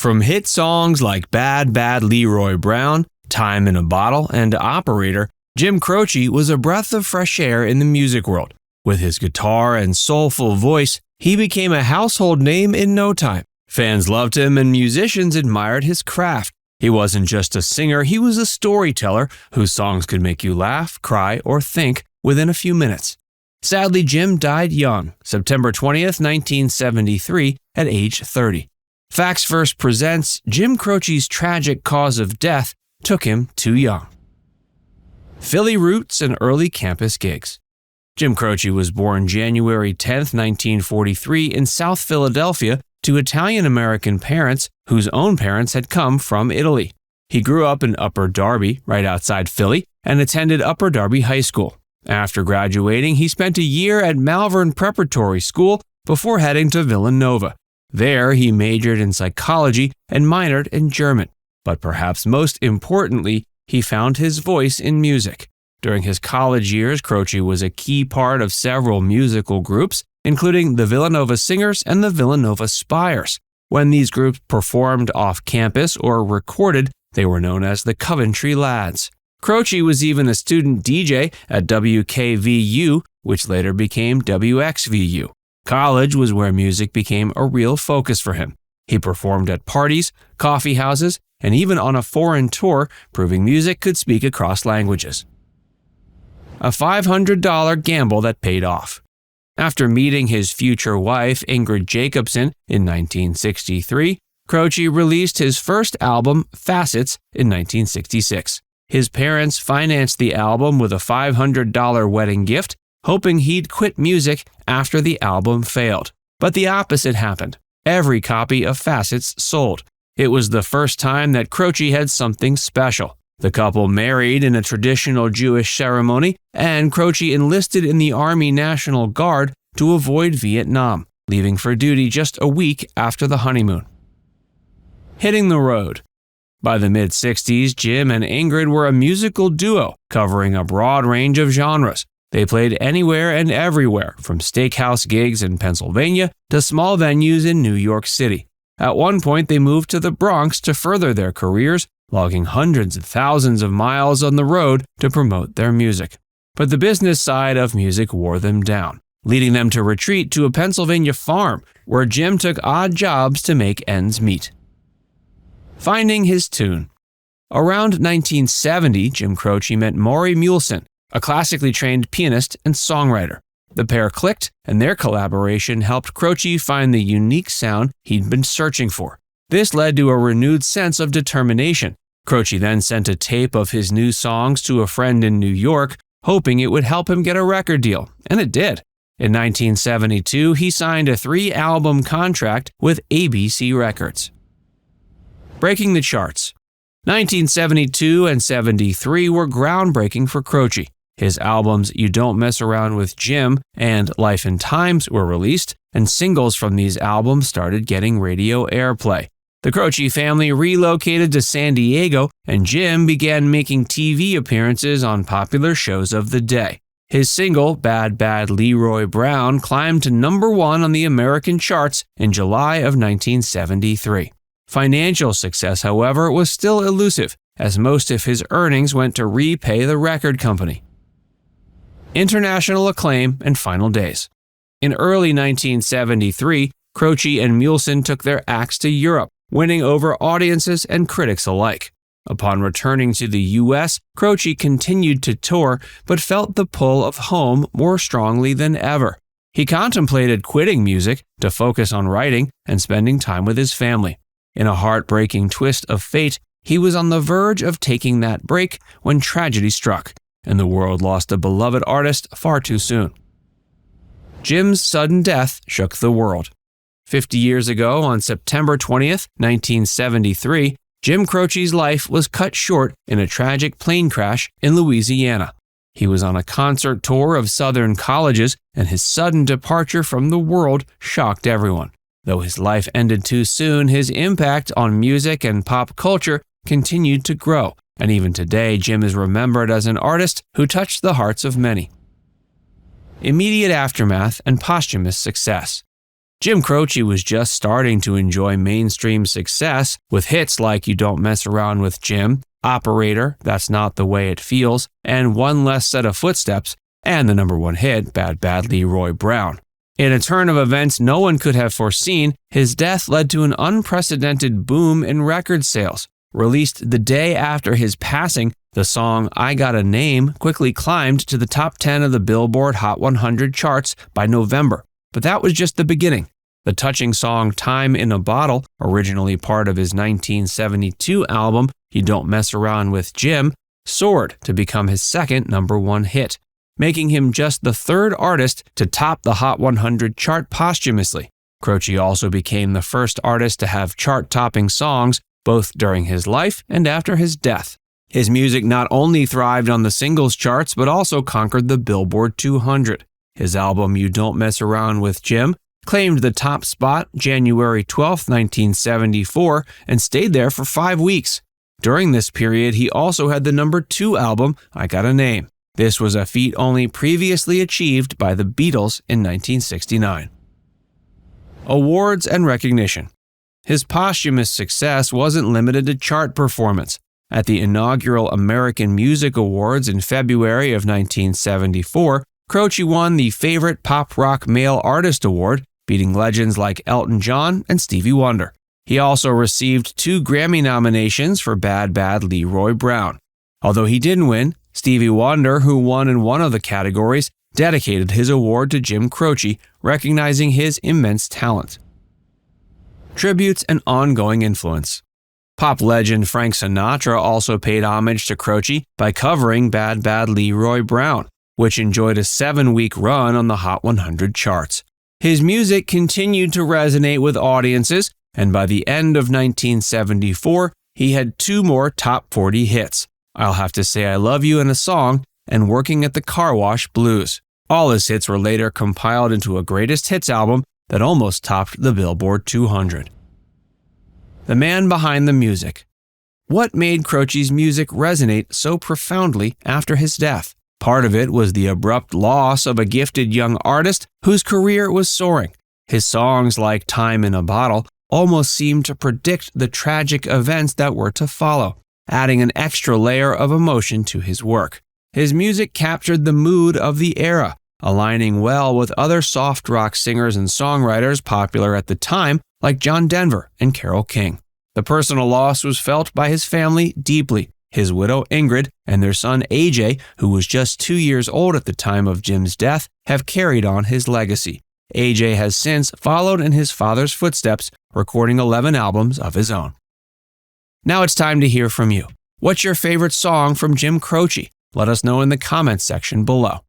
From hit songs like Bad Bad Leroy Brown, Time in a Bottle, and Operator, Jim Croce was a breath of fresh air in the music world. With his guitar and soulful voice, he became a household name in no time. Fans loved him and musicians admired his craft. He wasn't just a singer, he was a storyteller whose songs could make you laugh, cry, or think within a few minutes. Sadly, Jim died young, September 20th, 1973, at age 30. Facts First presents Jim Croce's tragic cause of death took him too young. Philly roots and early campus gigs. Jim Croce was born January 10, 1943 in South Philadelphia to Italian-American parents whose own parents had come from Italy. He grew up in Upper Darby, right outside Philly, and attended Upper Darby High School. After graduating, he spent a year at Malvern Preparatory School before heading to Villanova. There, he majored in psychology and minored in German. But perhaps most importantly, he found his voice in music. During his college years, Croce was a key part of several musical groups, including the Villanova Singers and the Villanova Spires. When these groups performed off campus or recorded, they were known as the Coventry Lads. Croce was even a student DJ at WKVU, which later became WXVU. College was where music became a real focus for him. He performed at parties, coffee houses, and even on a foreign tour, proving music could speak across languages. A $500 gamble that paid off. After meeting his future wife, Ingrid Jacobson, in 1963, Croce released his first album, Facets, in 1966. His parents financed the album with a $500 wedding gift, hoping he'd quit music after the album failed. But the opposite happened. Every copy of Facets sold. It was the first time that Croce had something special. The couple married in a traditional Jewish ceremony, and Croce enlisted in the Army National Guard to avoid Vietnam, leaving for duty just a week after the honeymoon. Hitting the road. By the mid-60s, Jim and Ingrid were a musical duo covering a broad range of genres. They played anywhere and everywhere, from steakhouse gigs in Pennsylvania to small venues in New York City. At one point, they moved to the Bronx to further their careers, logging hundreds of thousands of miles on the road to promote their music. But the business side of music wore them down, leading them to retreat to a Pennsylvania farm, where Jim took odd jobs to make ends meet. Finding his tune. Around 1970, Jim Croce met Maury Muleson, a classically trained pianist and songwriter. The pair clicked, and their collaboration helped Croce find the unique sound he'd been searching for. This led to a renewed sense of determination. Croce then sent a tape of his new songs to a friend in New York, hoping it would help him get a record deal, and it did. In 1972, he signed a 3-album contract with ABC Records. Breaking the charts. 1972 and 73 were groundbreaking for Croce. His albums You Don't Mess Around with Jim and Life and Times were released, and singles from these albums started getting radio airplay. The Croce family relocated to San Diego, and Jim began making TV appearances on popular shows of the day. His single, Bad Bad Leroy Brown, climbed to number 1 on the American charts in July of 1973. Financial success, however, was still elusive, as most of his earnings went to repay the record company. International acclaim and final days. In early 1973, Croce and Muleson took their acts to Europe, winning over audiences and critics alike. Upon returning to the U.S., Croce continued to tour, but felt the pull of home more strongly than ever. He contemplated quitting music to focus on writing and spending time with his family. In a heartbreaking twist of fate, he was on the verge of taking that break when tragedy struck, and the world lost a beloved artist far too soon. Jim's sudden death shook the world. 50 years ago, on September 20th, 1973, Jim Croce's life was cut short in a tragic plane crash in Louisiana. He was on a concert tour of Southern colleges, and his sudden departure from the world shocked everyone. Though his life ended too soon, his impact on music and pop culture continued to grow, and even today, Jim is remembered as an artist who touched the hearts of many. Immediate aftermath and posthumous success. Jim Croce was just starting to enjoy mainstream success with hits like You Don't Mess Around with Jim, Operator, That's Not the Way It Feels, and One Less Set of Footsteps, and the number one hit, Bad Bad Leroy Brown. In a turn of events no one could have foreseen, his death led to an unprecedented boom in record sales. Released the day after his passing, the song I Got a Name quickly climbed to the top 10 of the Billboard Hot 100 charts by November. But that was just the beginning. The touching song Time in a Bottle, originally part of his 1972 album You Don't Mess Around with Jim, soared to become his second number one hit, making him just the third artist to top the Hot 100 chart posthumously. Croce also became the first artist to have chart-topping songs both during his life and after his death. His music not only thrived on the singles charts but also conquered the Billboard 200. His album You Don't Mess Around with Jim claimed the top spot January 12, 1974, and stayed there for 5 weeks. During this period, he also had the number 2 album, I Got a Name. This was a feat only previously achieved by the Beatles in 1969. Awards and recognition. His posthumous success wasn't limited to chart performance. At the inaugural American Music Awards in February of 1974, Croce won the Favorite Pop Rock Male Artist Award, beating legends like Elton John and Stevie Wonder. He also received 2 Grammy nominations for Bad Bad Leroy Brown. Although he didn't win, Stevie Wonder, who won in one of the categories, dedicated his award to Jim Croce, recognizing his immense talent. Tributes and ongoing influence. Pop legend Frank Sinatra also paid homage to Croce by covering Bad Bad Leroy Brown, which enjoyed a 7-week run on the Hot 100 charts. His music continued to resonate with audiences, and by the end of 1974, he had 2 more top 40 hits, I'll Have to Say I Love You in a Song and Working at the Car Wash Blues. All his hits were later compiled into a greatest hits album that almost topped the Billboard 200. The man behind the music. What made Croce's music resonate so profoundly after his death? Part of it was the abrupt loss of a gifted young artist whose career was soaring. His songs like Time in a Bottle almost seemed to predict the tragic events that were to follow, adding an extra layer of emotion to his work. His music captured the mood of the era, aligning well with other soft rock singers and songwriters popular at the time like John Denver and Carole King. The personal loss was felt by his family deeply. His widow Ingrid and their son AJ, who was just 2 years old at the time of Jim's death, have carried on his legacy. AJ has since followed in his father's footsteps, recording 11 albums of his own. Now it's time to hear from you. What's your favorite song from Jim Croce? Let us know in the comments section below.